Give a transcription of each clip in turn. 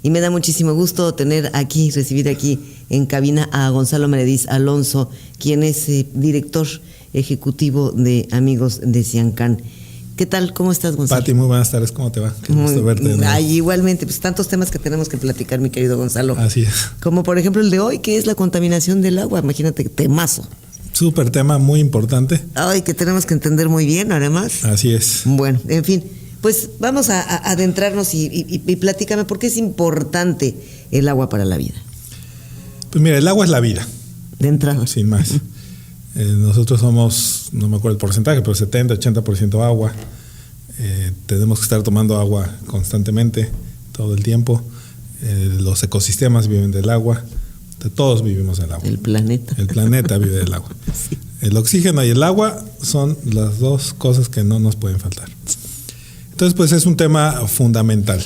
y me da muchísimo gusto recibir aquí en cabina a Gonzalo Merediz Alonso, quien es director ejecutivo de Amigos de Ciancán. ¿Qué tal? ¿Cómo estás, Gonzalo? Pati, muy buenas tardes. ¿Cómo te va? Qué gusto verte. Igualmente, pues tantos temas que tenemos que platicar, mi querido Gonzalo. Así es. Como por ejemplo el de hoy, que es la contaminación del agua. Imagínate, temazo. Súper tema, muy importante. Ay, que tenemos que entender muy bien, además. Así es. Bueno, en fin, pues vamos a adentrarnos y platícame, ¿por qué es importante el agua para la vida? Pues mira, el agua es la vida. De entrada. Sin más. Nosotros somos, no me acuerdo el porcentaje, pero 70-80% agua. Tenemos que estar tomando agua constantemente, todo el tiempo. Los ecosistemas viven del agua. Todos vivimos del agua. El planeta. El planeta vive del agua. Sí. El oxígeno y el agua son las dos cosas que no nos pueden faltar. Entonces, pues es un tema fundamental.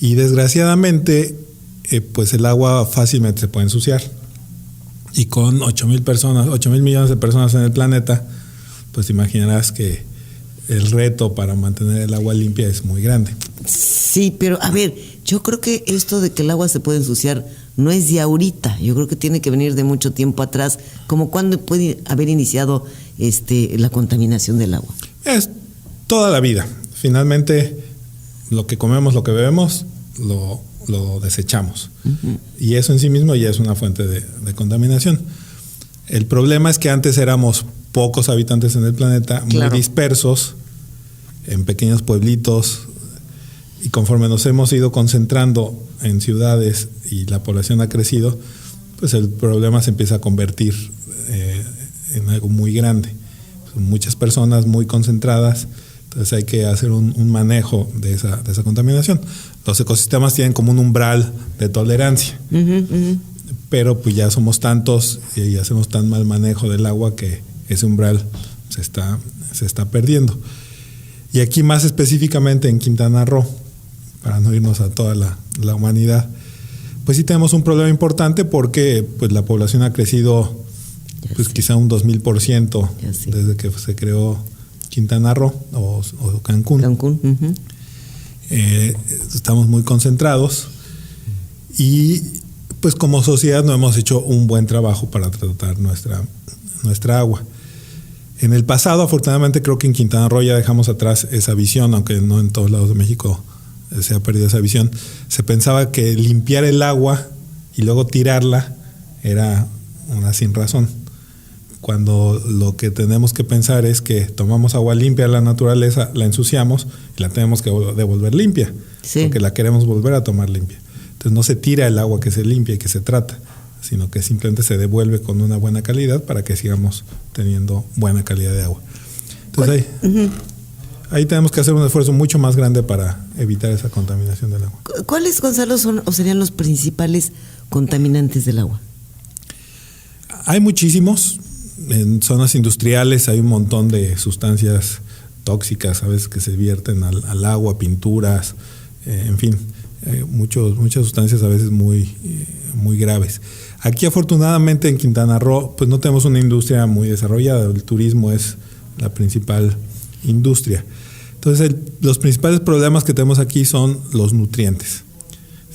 Y desgraciadamente, pues el agua fácilmente se puede ensuciar. Y con 8,000 millones de personas en el planeta, pues imaginarás que el reto para mantener el agua limpia es muy grande. Sí, pero a ver, yo creo que esto de que el agua se puede ensuciar no es de ahorita. Yo creo que tiene que venir de mucho tiempo atrás. ¿Como cuándo puede haber iniciado la contaminación del agua? Es toda la vida. Finalmente, lo que comemos, lo que bebemos, lo desechamos. Uh-huh. Y eso en sí mismo ya es una fuente de contaminación. El problema es que antes éramos pocos habitantes en el planeta, claro, muy dispersos, en pequeños pueblitos, y conforme nos hemos ido concentrando en ciudades y la población ha crecido, pues el problema se empieza a convertir en algo muy grande. Son muchas personas muy concentradas. Entonces hay que hacer un manejo de esa contaminación. Los ecosistemas tienen como un umbral de tolerancia, pero pues ya somos tantos y hacemos tan mal manejo del agua que ese umbral se está perdiendo. Y aquí más específicamente en Quintana Roo, para no irnos a toda la humanidad, pues sí tenemos un problema importante porque pues la población ha crecido pues quizá un 2000% desde que se creó Quintana Roo o Cancún. Uh-huh. Estamos muy concentrados y pues como sociedad no hemos hecho un buen trabajo para tratar nuestra agua. En el pasado, afortunadamente, creo que en Quintana Roo ya dejamos atrás esa visión, aunque no en todos lados de México se ha perdido esa visión. Se pensaba que limpiar el agua y luego tirarla era una sin razón, cuando lo que tenemos que pensar es que tomamos agua limpia de la naturaleza, la ensuciamos y la tenemos que devolver limpia, sí, porque la queremos volver a tomar limpia. Entonces no se tira el agua que se limpia y que se trata, sino que simplemente se devuelve con una buena calidad para que sigamos teniendo buena calidad de agua. Entonces ahí tenemos que hacer un esfuerzo mucho más grande para evitar esa contaminación del agua. ¿Cuáles, Gonzalo, son o serían los principales contaminantes del agua? Hay muchísimos. En zonas industriales hay un montón de sustancias tóxicas, a veces que se vierten al agua, pinturas, en fin, muchas sustancias a veces muy graves. Aquí afortunadamente en Quintana Roo pues no tenemos una industria muy desarrollada, el turismo es la principal industria. Entonces los principales problemas que tenemos aquí son los nutrientes.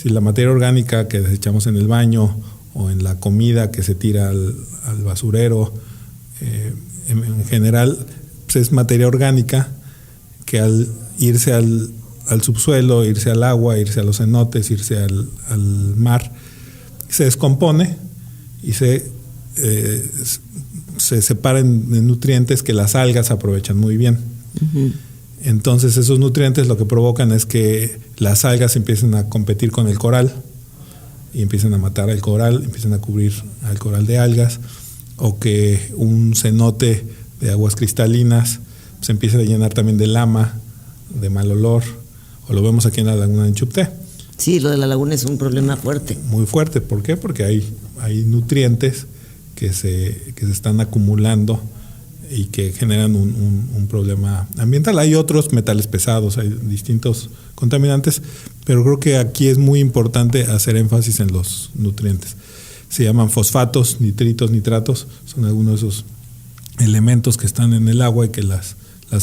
Si la materia orgánica que desechamos en el baño o en la comida que se tira al basurero, en general pues es materia orgánica que al irse al subsuelo, irse al agua, irse a los cenotes, irse al mar, se descompone y se separa en nutrientes que las algas aprovechan muy bien. Uh-huh. Entonces esos nutrientes lo que provocan es que las algas empiecen a competir con el coral y empiezan a matar al coral, empiezan a cubrir al coral de algas, o que un cenote de aguas cristalinas se empieza a llenar también de lama, de mal olor, o lo vemos aquí en la laguna de Enchupté. Sí, lo de la laguna es un problema fuerte. Muy fuerte, ¿por qué? Porque hay nutrientes que se están acumulando y que generan un problema ambiental. Hay otros metales pesados, hay distintos contaminantes, pero creo que aquí es muy importante hacer énfasis en los nutrientes. Se llaman fosfatos, nitritos, nitratos, son algunos de esos elementos que están en el agua y que las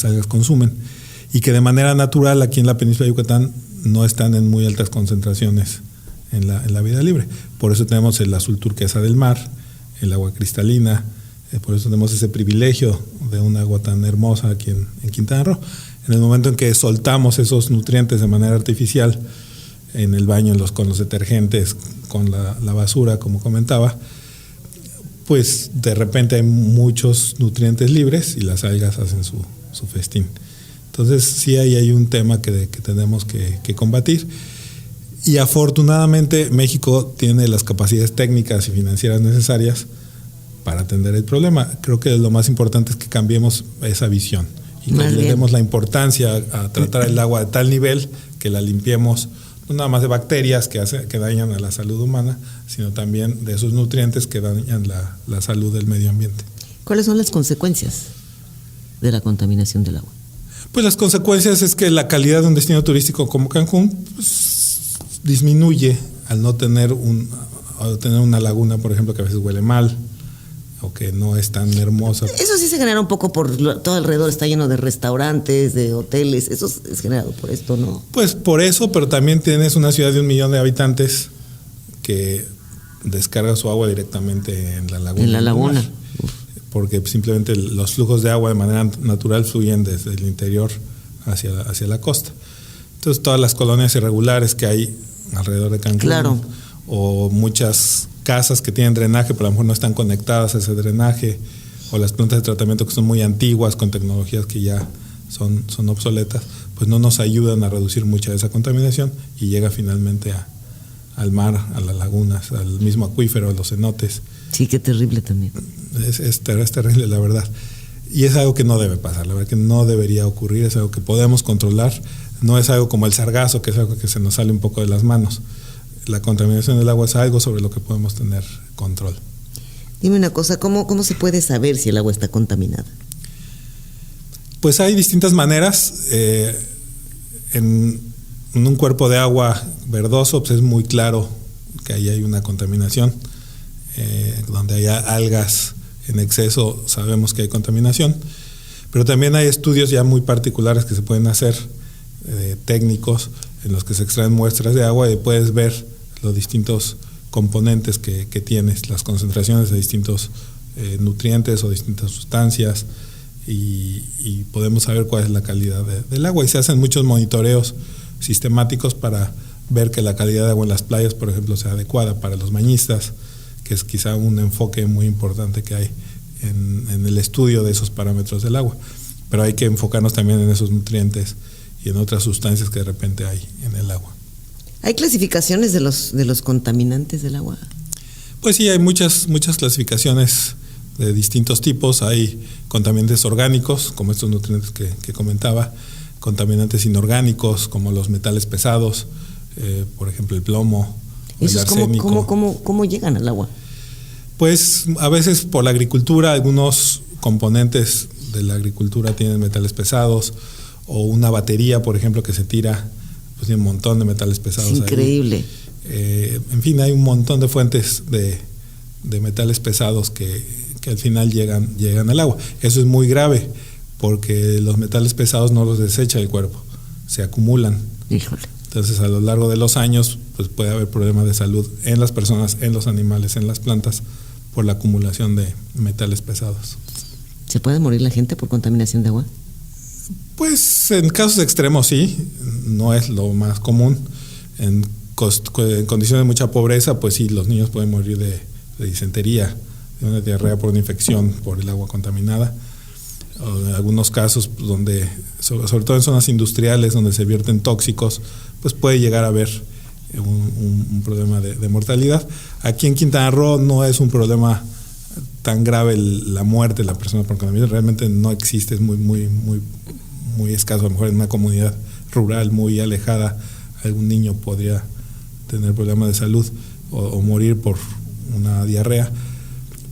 algas consumen, y que de manera natural aquí en la península de Yucatán no están en muy altas concentraciones en la vida libre. Por eso tenemos el azul turquesa del mar, el agua cristalina, por eso tenemos ese privilegio de un agua tan hermosa aquí en Quintana Roo. En el momento en que soltamos esos nutrientes de manera artificial en el baño, con los detergentes, con la basura, como comentaba, pues de repente hay muchos nutrientes libres y las algas hacen su festín. Entonces sí hay un tema que tenemos que combatir. Y afortunadamente México tiene las capacidades técnicas y financieras necesarias para atender el problema. Creo que lo más importante es que cambiemos esa visión y que le demos la importancia a tratar el agua de tal nivel que la limpiemos, no nada más de bacterias que dañan a la salud humana, sino también de esos nutrientes que dañan la salud del medio ambiente. ¿Cuáles son las consecuencias de la contaminación del agua? Pues las consecuencias es que la calidad de un destino turístico como Cancún disminuye al no tener una laguna, por ejemplo, que a veces huele mal o que no es tan hermosa. Eso sí se genera un poco por todo alrededor, está lleno de restaurantes, de hoteles, eso es generado por esto, ¿no? Pues por eso, pero también tienes una ciudad de 1 millón de habitantes que descarga su agua directamente en la laguna. En la laguna. Porque simplemente los flujos de agua de manera natural fluyen desde el interior hacia la costa. Entonces todas las colonias irregulares que hay alrededor de Cancún, claro, o muchas casas que tienen drenaje pero a lo mejor no están conectadas a ese drenaje, o las plantas de tratamiento que son muy antiguas con tecnologías que ya son obsoletas, pues no nos ayudan a reducir mucha de esa contaminación y llega finalmente al mar, a las lagunas, al mismo acuífero, a los cenotes. Sí, qué terrible también. Es terrible, la verdad. Y es algo que no debe pasar, la verdad que no debería ocurrir, es algo que podemos controlar, no es algo como el sargazo, que es algo que se nos sale un poco de las manos. La contaminación del agua es algo sobre lo que podemos tener control. Dime una cosa, ¿cómo se puede saber si el agua está contaminada? Pues hay distintas maneras. En un cuerpo de agua verdoso pues es muy claro que ahí hay una contaminación. Donde haya algas en exceso sabemos que hay contaminación, pero también hay estudios ya muy particulares que se pueden hacer, técnicos, en los que se extraen muestras de agua y puedes ver los distintos componentes que tienes, las concentraciones de distintos nutrientes o distintas sustancias, y podemos saber cuál es la calidad del agua, y se hacen muchos monitoreos sistemáticos para ver que la calidad de agua en las playas, por ejemplo, sea adecuada para los bañistas, que es quizá un enfoque muy importante que hay en el estudio de esos parámetros del agua. Pero hay que enfocarnos también en esos nutrientes y en otras sustancias que de repente hay en el agua. ¿Hay clasificaciones de los contaminantes del agua? Pues sí, hay muchas clasificaciones de distintos tipos. Hay contaminantes orgánicos, como estos nutrientes que comentaba, contaminantes inorgánicos, como los metales pesados, por ejemplo el plomo, ¿Eso es cómo llegan al agua? Pues a veces por la agricultura, algunos componentes de la agricultura tienen metales pesados, o una batería, por ejemplo, que se tira, pues tiene un montón de metales pesados. Es increíble. En fin, hay un montón de fuentes de metales pesados que al final llegan al agua. Eso es muy grave, porque los metales pesados no los desecha el cuerpo, se acumulan. Híjole. Entonces, a lo largo de los años, pues puede haber problemas de salud en las personas, en los animales, en las plantas, por la acumulación de metales pesados. ¿Se puede morir la gente por contaminación de agua? Pues en casos extremos sí, no es lo más común. En condiciones de mucha pobreza, pues sí, los niños pueden morir de disentería, de una diarrea por una infección por el agua contaminada. O en algunos casos donde, sobre todo en zonas industriales donde se vierten tóxicos, pues puede llegar a haber un problema de mortalidad. Aquí en Quintana Roo no es un problema tan grave la muerte de la persona por contaminación, realmente no existe, es muy escaso. A lo mejor en una comunidad rural muy alejada algún niño podría tener problemas de salud o morir por una diarrea,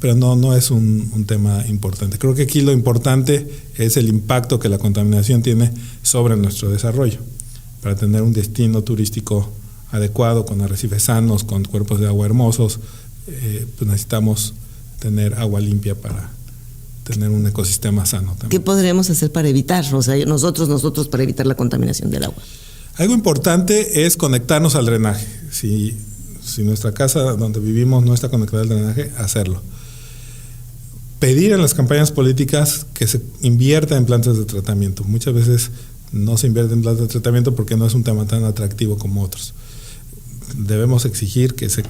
pero no es un tema importante. Creo que aquí lo importante es el impacto que la contaminación tiene sobre nuestro desarrollo. Para tener un destino turístico adecuado, con arrecifes sanos, con cuerpos de agua hermosos, pues necesitamos tener agua limpia para tener un ecosistema sano también. ¿Qué podríamos hacer para evitar? O sea, nosotros para evitar la contaminación del agua. Algo importante es conectarnos al drenaje. Si Si nuestra casa donde vivimos no está conectada al drenaje, hacerlo. Pedir en las campañas políticas que se invierta en plantas de tratamiento. Muchas veces no se invierte en plantas de tratamiento porque no es un tema tan atractivo como otros. Debemos exigir que se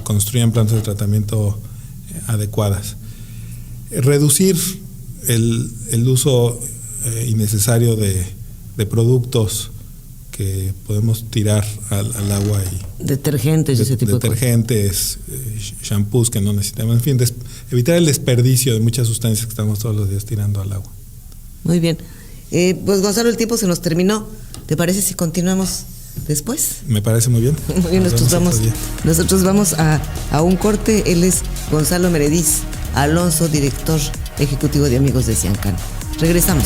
construyan plantas de tratamiento adecuadas. Reducir el uso innecesario de productos que podemos tirar al agua y detergentes, ese tipo de cosas. Detergentes, shampoos que no necesitamos, en fin, evitar el desperdicio de muchas sustancias que estamos todos los días tirando al agua. Muy bien. Pues Gonzalo, el tiempo se nos terminó. ¿Te parece si continuamos después? Me parece muy bien. Muy bien, nosotros vamos a un corte. Él es Gonzalo Merediz Alonso, director ejecutivo de Amigos de Ciancán. Regresamos.